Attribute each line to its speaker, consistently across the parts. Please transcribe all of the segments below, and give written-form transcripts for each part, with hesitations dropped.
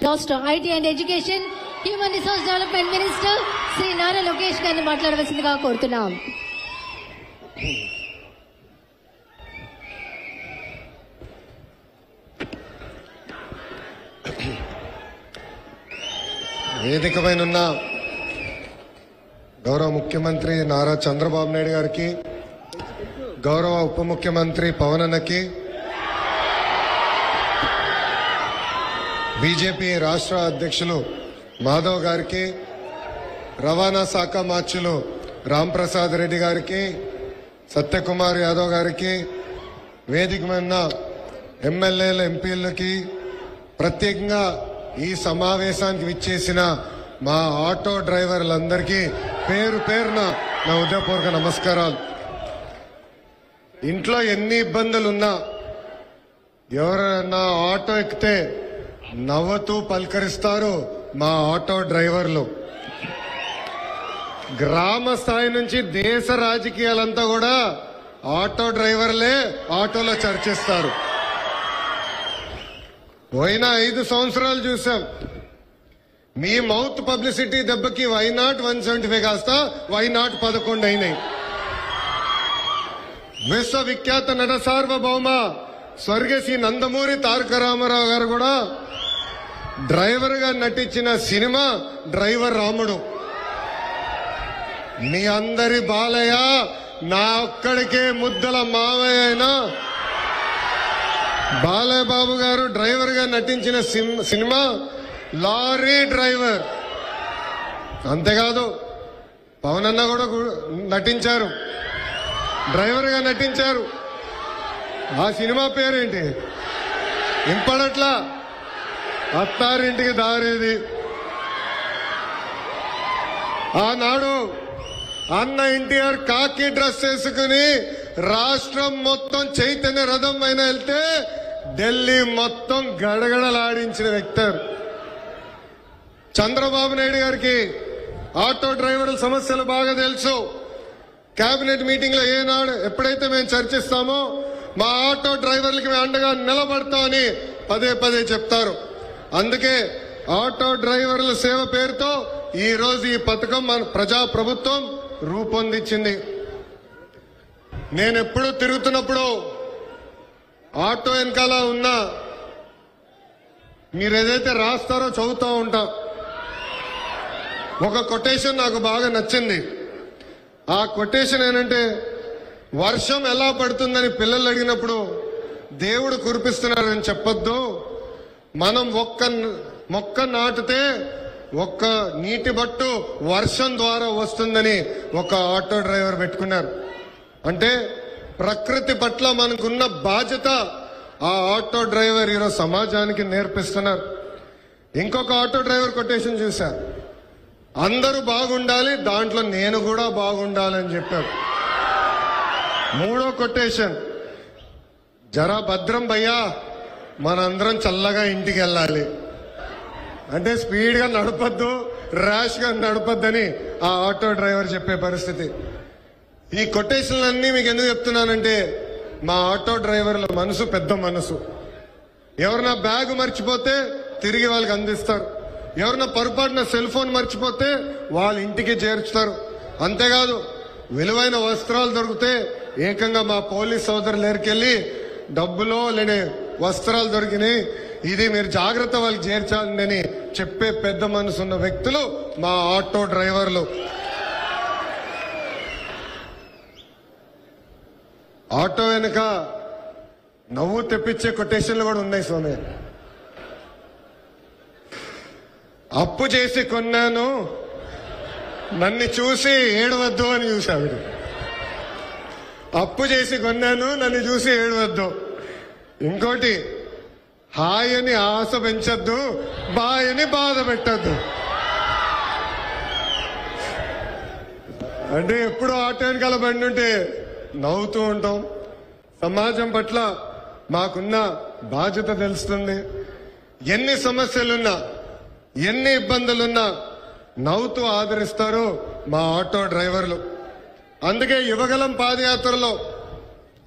Speaker 1: రాష్ట్ర IT and education human resource development minister Shri Nara Lokesh గారిని మాట్లాడవలసిందిగా కోరుతున్నాం.
Speaker 2: వేదిక పైన ఉన్న గౌరవ ముఖ్యమంత్రి నారా చంద్రబాబు నాయుడు గారికి, గౌరవ ఉప ముఖ్యమంత్రి పవన్ అన్నకి, బీజేపీ రాష్ట్ర అధ్యక్షులు మాధవ్ గారికి, రవాణా శాఖ మార్చులు రాంప్రసాద్ రెడ్డి గారికి, సత్యకుమార్ యాదవ్ గారికి, వేదిక మీద ఉన్న ఎమ్మెల్యేల ఎంపీలకి, ప్రత్యేకంగా ఈ సమావేశానికి విచ్చేసిన మా ఆటో డ్రైవర్లందరికీ పేరు పేరున నా హృదయపూర్వక నమస్కారాలు. ఇంట్లో ఎన్ని ఇబ్బందులున్నా ఎవరైనా ఆటో ఎక్కితే నవ్వుతూ పలకరిస్తారు మా ఆటో డ్రైవర్లు. గ్రామ స్థాయి నుంచి దేశ రాజకీయాలంతా కూడా ఆటో డ్రైవర్లే ఆటోలో చర్చిస్తారు. పోయిన 5 సంవత్సరాలు చూసాం. మీ మౌత్ పబ్లిసిటీ దెబ్బకి వైనాట్ 175 కాస్త వైనాట్ 11 అయినాయి. విశ్వవిఖ్యాత నట సార్వభౌమ స్వర్గశ్రీ నందమూరి తారక రామారావు గారు కూడా డ్రైవర్ గా నటించిన సినిమా డ్రైవర్ రాముడు. మీ అందరి బాలయ్య నా ఒక్కడికే ముద్దల మావయ్య అయినా బాలయ్య బాబు గారు డ్రైవర్ గా నటించిన సినిమా లారీ డ్రైవర్. అంతేకాదు పవన్ అన్న కూడా నటించారు, డ్రైవర్ గా నటించారు. ఆ సినిమా పేరేంటి ఇంపడట్లా, అత్తారింటికి దారేది. ఆనాడు అన్న ఎన్టీఆర్ కాకి డ్రెస్ వేసుకుని రాష్ట్రం మొత్తం చైతన్య రథం పైన వెళ్తే ఢిల్లీ మొత్తం గడగడలాడించిన వ్యక్తి. చంద్రబాబు నాయుడు గారికి ఆటో డ్రైవర్ల సమస్యలు బాగా తెలుసు. కేబినెట్ మీటింగ్ లో ఏనాడు ఎప్పుడైతే మేము చర్చిస్తామో మా ఆటో డ్రైవర్లకి మేము అండగా నిలబడతామని పదే పదే చెప్తారు. అందుకే ఆటో డ్రైవర్ల సేవ పేరుతో ఈ రోజు ఈ పథకం మన ప్రజా ప్రభుత్వం రూపొందించింది. నేను ఎప్పుడు తిరుగుతున్నప్పుడు ఆటో వెనకాల ఉన్నా మీరు ఏదైతే రాస్తారో చదువుతూ ఉంటా. ఒక కొటేషన్ నాకు బాగా నచ్చింది. ఆ కొటేషన్ ఏంటంటే, వర్షం ఎలా పడుతుందని పిల్లలు అడిగినప్పుడు దేవుడు కురిపిస్తున్నారని చెప్పొద్దు, మనం ఒక్క మొక్క నాటితే ఒక్క నీటి బట్టు వర్షం ద్వారా వస్తుందని ఒక ఆటో డ్రైవర్ పెట్టుకున్నారు. అంటే ప్రకృతి పట్ల మనకున్న బాధ్యత ఆ ఆటో డ్రైవర్ ఈరోజు సమాజానికి నేర్పిస్తున్నారు. ఇంకొక ఆటో డ్రైవర్ కొటేషన్ చూశారు, అందరూ బాగుండాలి దాంట్లో నేను కూడా బాగుండాలని చెప్పారు. మూడో కొటేషన్, జరా భద్రం భయ్యా మనందరం చల్లగా ఇంటికి వెళ్ళాలి. అంటే స్పీడ్ గా నడపద్దు, ర్యాష్ గా నడపద్దని ఆ ఆటో డ్రైవర్ చెప్పే పరిస్థితి. ఈ కొటేషన్లన్నీ మీకు ఎందుకు చెప్తున్నానంటే, మా ఆటో డ్రైవర్ల మనసు పెద్ద మనసు. ఎవరన్నా బ్యాగ్ మర్చిపోతే తిరిగి వాళ్ళకి అందిస్తారు, ఎవరన్నా పొరపాటున సెల్ ఫోన్ మర్చిపోతే వాళ్ళ ఇంటికి చేర్చుతారు. అంతేకాదు విలువైన వస్త్రాలు దొరికితే ఏకంగా మా పోలీస్ సోదరులు దగ్గరికెళ్ళి డబ్బులో లేని వస్త్రాలు దొరికినాయి, ఇది మీరు జాగ్రత్త వాళ్ళకి చేర్చాలని చెప్పే పెద్ద మనసు ఉన్న వ్యక్తులు మా ఆటో డ్రైవర్లు. ఆటో వెనుక నవ్వు తెప్పించే కొటేషన్లు కూడా ఉన్నాయి స్వామి. అప్పు చేసి కొన్నాను నన్ను చూసి ఏడవద్దు అని చూశాడు. అప్పు చేసి కొన్నాను నన్ను చూసి ఏడవద్దు. ఇంకోటి, హాయని ఆశ పెంచద్దు, బాయని బాధ పెట్టద్దు. అంటే ఎప్పుడు ఆటో వెనకాల బండి ఉంటే నవ్వుతూ ఉంటాం. సమాజం పట్ల మాకున్న బాధ్యత తెలుస్తుంది. ఎన్ని సమస్యలున్నా ఎన్ని ఇబ్బందులున్నా నవ్వుతూ ఆదరిస్తారు మా ఆటో డ్రైవర్లు. అందుకే యువగలం పాదయాత్రలో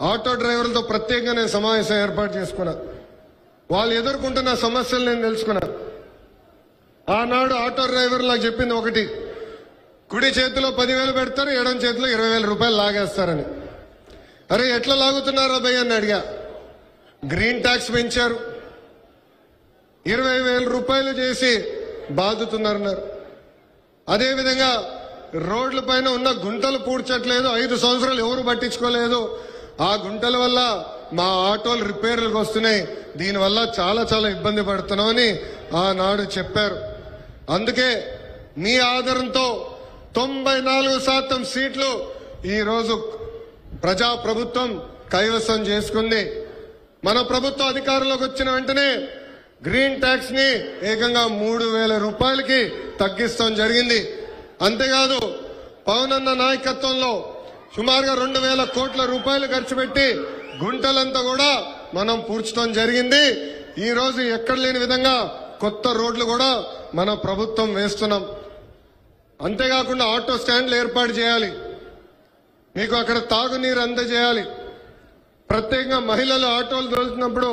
Speaker 2: ఆటో డ్రైవర్లతో ప్రత్యేకంగా నేను సమావేశం ఏర్పాటు చేసుకున్నా. వాళ్ళు ఎదుర్కొంటున్న సమస్యలు నేను తెలుసుకున్నా. ఆనాడు ఆటో డ్రైవర్ నాకు చెప్పింది ఒకటి, కుడి చేతిలో 10,000 పెడతారు, ఎడం చేతిలో 20,000 రూపాయలు లాగేస్తారని. అరే ఎట్లా లాగుతున్నారా భయ్య అని అడిగా. గ్రీన్ ట్యాక్స్ పెంచారు, 20,000 రూపాయలు చేసి బాదుతున్నారన్నారు. అదేవిధంగా రోడ్ల పైన ఉన్న గుంటలు పూడ్చట్లేదు, 5 సంవత్సరాలు ఎవరు పట్టించుకోలేదు. ఆ గుంటల వల్ల మా ఆటోలు రిపేర్లకు వస్తున్నాయి, దీనివల్ల చాలా చాలా ఇబ్బంది పడుతున్నామని ఆనాడు చెప్పారు. అందుకే మీ ఆదరణతో 94% సీట్లు ఈరోజు ప్రజా ప్రభుత్వం కైవసం చేసుకుంది. మన ప్రభుత్వం అధికారంలోకి వచ్చిన వెంటనే గ్రీన్ ట్యాక్స్ ని ఏకంగా 3,000 రూపాయలకి తగ్గిస్తాం జరిగింది. అంతేకాదు పవన్ అన్న నాయకత్వంలో సుమారుగా 2,000 కోట్ల రూపాయలు ఖర్చు పెట్టి గుంటలంతా కూడా మనం పూడ్చడం జరిగింది. ఈ రోజు ఎక్కడ లేని విధంగా కొత్త రోడ్లు కూడా మన ప్రభుత్వం వేస్తున్నాం. అంతేకాకుండా ఆటో స్టాండ్లు ఏర్పాటు చేయాలి, మీకు అక్కడ తాగునీరు అందజేయాలి. ప్రత్యేకంగా మహిళలు ఆటోలు తోలుతున్నప్పుడు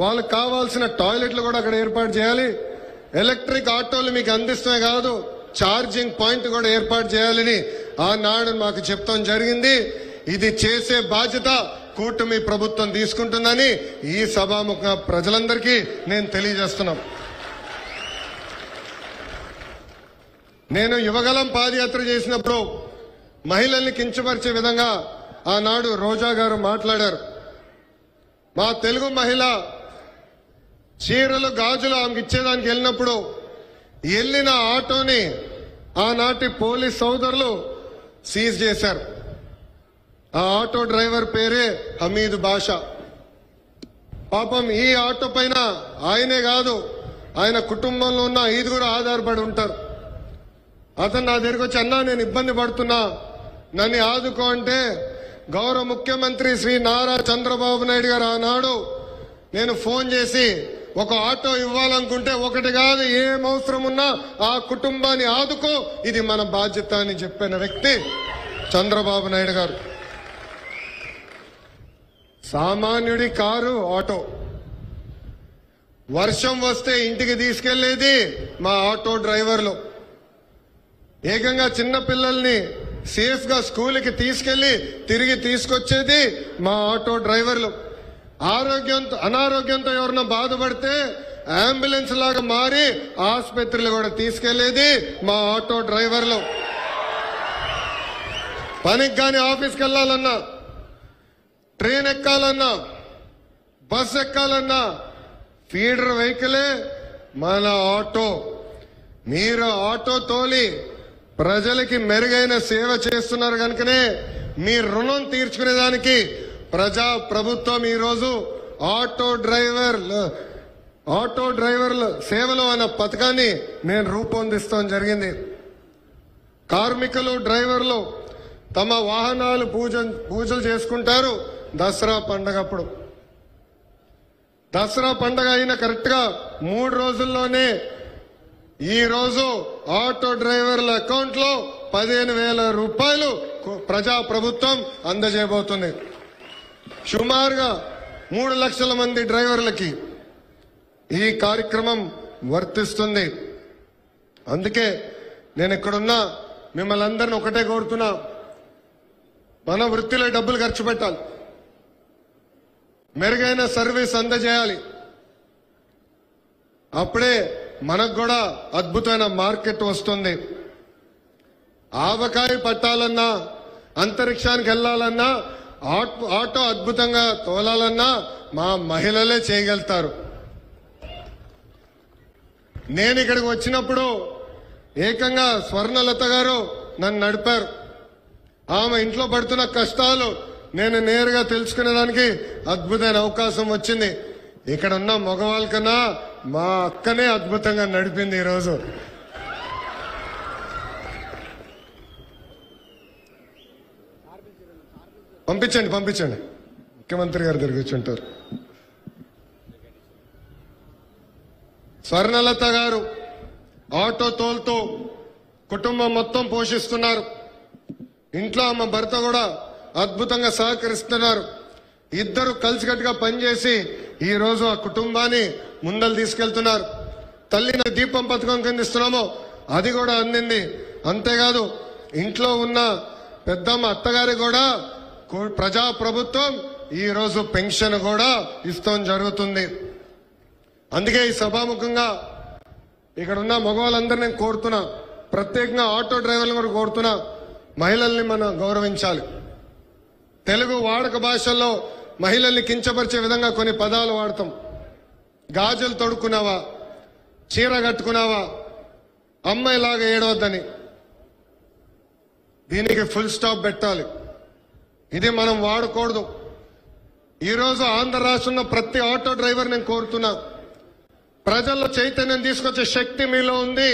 Speaker 2: వాళ్ళకు కావాల్సిన టాయిలెట్లు కూడా అక్కడ ఏర్పాటు చేయాలి. ఎలక్ట్రిక్ ఆటోలు మీకు అందిస్తమే కాదు, ఛార్జింగ్ పాయింట్ కూడా ఏర్పాటు చేయాలని ఆనాడు మాకు చెప్తాం జరిగింది. ఇది చేసే బాధ్యత కూటమి ప్రభుత్వం తీసుకుంటుందని ఈ సభాముఖ ప్రజలందరికీ నేను తెలియజేస్తున్నాం. నేను యువగలం పాదయాత్ర చేసినప్పుడు మహిళల్ని కించపరిచే విధంగా ఆనాడు రోజా గారు మాట్లాడారు. మా తెలుగు మహిళ చీరలు గాజులు ఆమెకి ఇచ్చేదానికి వెళ్ళినప్పుడు వెళ్ళిన ఆటోని ఆనాటి పోలీస్ సోదరులు సీజ్ చేశారు. ఆ ఆటో డ్రైవర్ పేరే హమీద్ బాషా. పాపం ఈ ఆటో పైన ఆయనే కాదు, ఆయన కుటుంబంలో ఉన్న 5 ఆధారపడి ఉంటారు. అతను నా దగ్గరికి వచ్చి, అన్నా నేను ఇబ్బంది పడుతున్నా, నన్ను ఆదుకో అంటే గౌరవ ముఖ్యమంత్రి శ్రీ నారా చంద్రబాబు నాయుడు గారు ఆనాడు నేను ఫోన్ చేసి ఒక ఆటో ఇవ్వాలనుకుంటే ఒకటి కాదు, ఏం అవసరం ఉన్నా ఆ కుటుంబాన్ని ఆదుకో, ఇది మన బాధ్యత అని చెప్పిన వ్యక్తి చంద్రబాబు నాయుడు గారు. సామాన్యుడి కారు ఆటో, వర్షం వస్తే ఇంటికి తీసుకెళ్లేది మా ఆటో డ్రైవర్లు. ఏకంగా చిన్న పిల్లల్ని సేఫ్ గా స్కూల్కి తీసుకెళ్లి తిరిగి తీసుకొచ్చేది మా ఆటో డ్రైవర్లు. అనారోగ్యంతో ఎవరన్నా బాధపడితే అంబులెన్స్ లాగా మారి ఆసుపత్రులు కూడా తీసుకెళ్లేది మా ఆటో డ్రైవర్లు. పనికి కానీ ఆఫీస్కి వెళ్లాలన్నా, ట్రైన్ ఎక్కాలన్నా, బస్ ఎక్కాలన్నా ఫీడర్ వెహికలే మన ఆటో. మీరు ఆటో తోలి ప్రజలకి మెరుగైన సేవ చేస్తున్నారు కనుకనే మీ రుణం తీర్చుకునేదానికి ప్రజా ప్రభుత్వం ఈరోజు ఆటో డ్రైవర్ల సేవలు అనే పథకాన్ని నేను రూపొందిస్తాం జరిగింది. కార్మికులు డ్రైవర్లు తమ వాహనాలు పూజలు చేసుకుంటారు దసరా పండగప్పుడు. దసరా పండగ అయిన కరెక్ట్ గా 3 రోజుల్లోనే ఈ రోజు ఆటో డ్రైవర్ల అకౌంట్ లో 15,000 రూపాయలు ప్రజా ప్రభుత్వం అందజేయబోతుంది. సుమారుగా 3 లక్షల మంది డ్రైవర్లకి ఈ కార్యక్రమం వర్తిస్తుంది. అందుకే నేను ఇక్కడున్నా మిమ్మల్ని అందరిని ఒకటే కోరుతున్నా, మన వృత్తిలో డబ్బులు ఖర్చు పెట్టాలి, మెరుగైన సర్వీస్ అందజేయాలి. అప్పుడే మనకు కూడా అద్భుతమైన మార్కెట్ వస్తుంది. ఆవకాయ పట్టాలన్నా, అంతరిక్షానికి వెళ్లాలన్నా, ఆటో అద్భుతంగా తోలాలన్నా మా మహిళలే చేయగలుగుతారు. నేను ఇక్కడికి వచ్చినప్పుడు ఏకంగా స్వర్ణలత గారు నన్ను నడిపారు. ఆమె ఇంట్లో పడుతున్న కష్టాలు నేను నేరుగా తెలుసుకునేదానికి అద్భుతమైన అవకాశం వచ్చింది. ఇక్కడ ఉన్న మగవాళ్ళ కన్నా మా అక్కనే అద్భుతంగా నడిపింది ఈరోజు. పంపించండి ముఖ్యమంత్రి గారు దగ్గర కూర్చుంటారు. స్వర్ణలత గారు ఆటో తోలుతూ కుటుంబం మొత్తం పోషిస్తున్నారు. ఇంట్లో ఆమె భర్త కూడా అద్భుతంగా సహకరిస్తున్నారు. ఇద్దరు కలిసికట్టుగా పనిచేసి ఈ రోజు ఆ కుటుంబాన్ని ముందలు తీసుకెళ్తున్నారు. తల్లిన దీపం పథకం కింద ఇస్తున్నామో అది కూడా అందింది. అంతేకాదు ఇంట్లో ఉన్న పెద్దమ్మ అత్తగారి కూడా ప్రజా ప్రభుత్వం ఈ రోజు పెన్షన్ కూడా ఇస్తాం జరుగుతుంది. అందుకే ఈ సభాముఖంగా ఇక్కడ ఉన్న మగవాళ్ళందరినీ నేను కోరుతున్నా, ప్రత్యేకంగా ఆటో డ్రైవర్లను కూడా కోరుతున్నా, మహిళల్ని మనం గౌరవించాలి. తెలుగు వాడక భాషల్లో మహిళల్ని కించపరిచే విధంగా కొన్ని పదాలు వాడతాం. గాజులు తొడుక్కున్నావా, చీర కట్టుకున్నావా, అమ్మాయిలాగా ఏడవద్దని. దీనికి ఫుల్ స్టాప్ పెట్టాలి. ఇది మనం వాడకూడదు. ఈరోజు ఆంధ్ర రాష్ట్రంలో ప్రతి ఆటో డ్రైవర్ నేను కోరుతున్నా, ప్రజల్లో చైతన్యం తీసుకొచ్చే శక్తి మీలో ఉంది.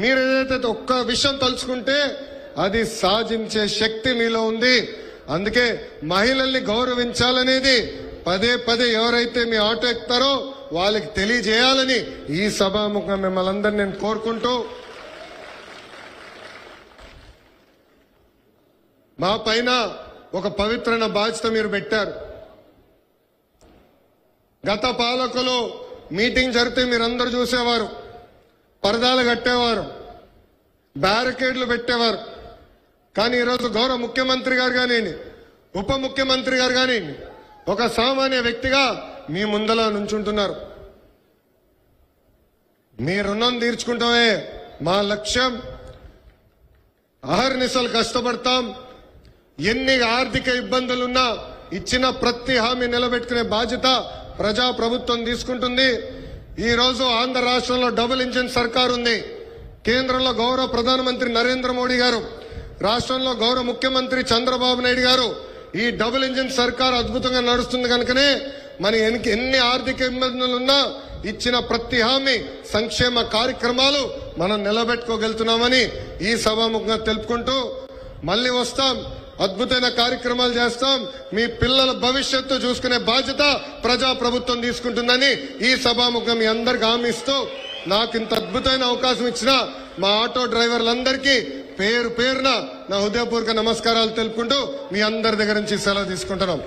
Speaker 2: మీరు ఏదైతే ఒక్క విషయం తలుచుకుంటే అది సాధించే శక్తి మీలో ఉంది. అందుకే మహిళల్ని గౌరవించాలనేది పదే పదే ఎవరైతే మీ ఆటో ఎక్కుతారో వాళ్ళకి తెలియజేయాలని ఈ సభాముఖంగా మిమ్మల్ని అందరినీ నేను కోరుకుంటూ, మా పైన ఒక పవిత్రమైన బాధ్యత మీరు పెట్టారు. గత పాలకులు మీటింగ్ జరిగితే మీరందరూ చూసేవారు, పరదాలు కట్టేవారు, బ్యారికేడ్లు పెట్టేవారు. కానీ ఈరోజు గౌరవ ముఖ్యమంత్రి గారు కానివ్వండి, ఉప ముఖ్యమంత్రి గారు కానివ్వండి, ఒక సామాన్య వ్యక్తిగా మీ ముందల నుంచుంటున్నారు. మీ రుణం తీర్చుకుంటామే మా లక్ష్యం. అహర్నిశలు కష్టపడతాం. ఎన్ని ఆర్థిక ఇబ్బందులున్నా ఇచ్చిన ప్రతి హామీ నిలబెట్టుకునే బాధ్యత ప్రజా ప్రభుత్వం తీసుకుంటుంది. ఈ రోజు ఆంధ్ర రాష్ట్రంలో డబుల్ ఇంజిన్ సర్కార్ ఉంది. కేంద్రంలో గౌరవ ప్రధానమంత్రి నరేంద్ర మోడీ గారు, రాష్ట్రంలో గౌరవ ముఖ్యమంత్రి చంద్రబాబు నాయుడు గారు. ఈ డబుల్ ఇంజిన్ సర్కార్ అద్భుతంగా నడుస్తుంది కనుకనే మన ఎన్ని ఆర్థిక ఇబ్బందులున్నా ఇచ్చిన ప్రతి హామీ సంక్షేమ కార్యక్రమాలు మనం నిలబెట్టుకోగలుగుతున్నామని ఈ సభాముఖంగా తెలుపుకుంటూ, మళ్ళీ వస్తాం, అద్భుతమైన కార్యక్రమాలు చేస్తాం. మీ పిల్లల భవిష్యత్తు చూసుకునే బాధ్యత ప్రజా ప్రభుత్వం తీసుకుంటుందని ఈ సభాముఖం మీ అందరికి హామీ ఇస్తూ, నాకు ఇంత అద్భుతమైన అవకాశం ఇచ్చిన మా ఆటో డ్రైవర్లందరికీ పేరు పేరున నా హృదయపూర్వక నమస్కారాలు తెలుపుకుంటూ మీ అందరి దగ్గర నుంచి సెలవు తీసుకుంటున్నాం.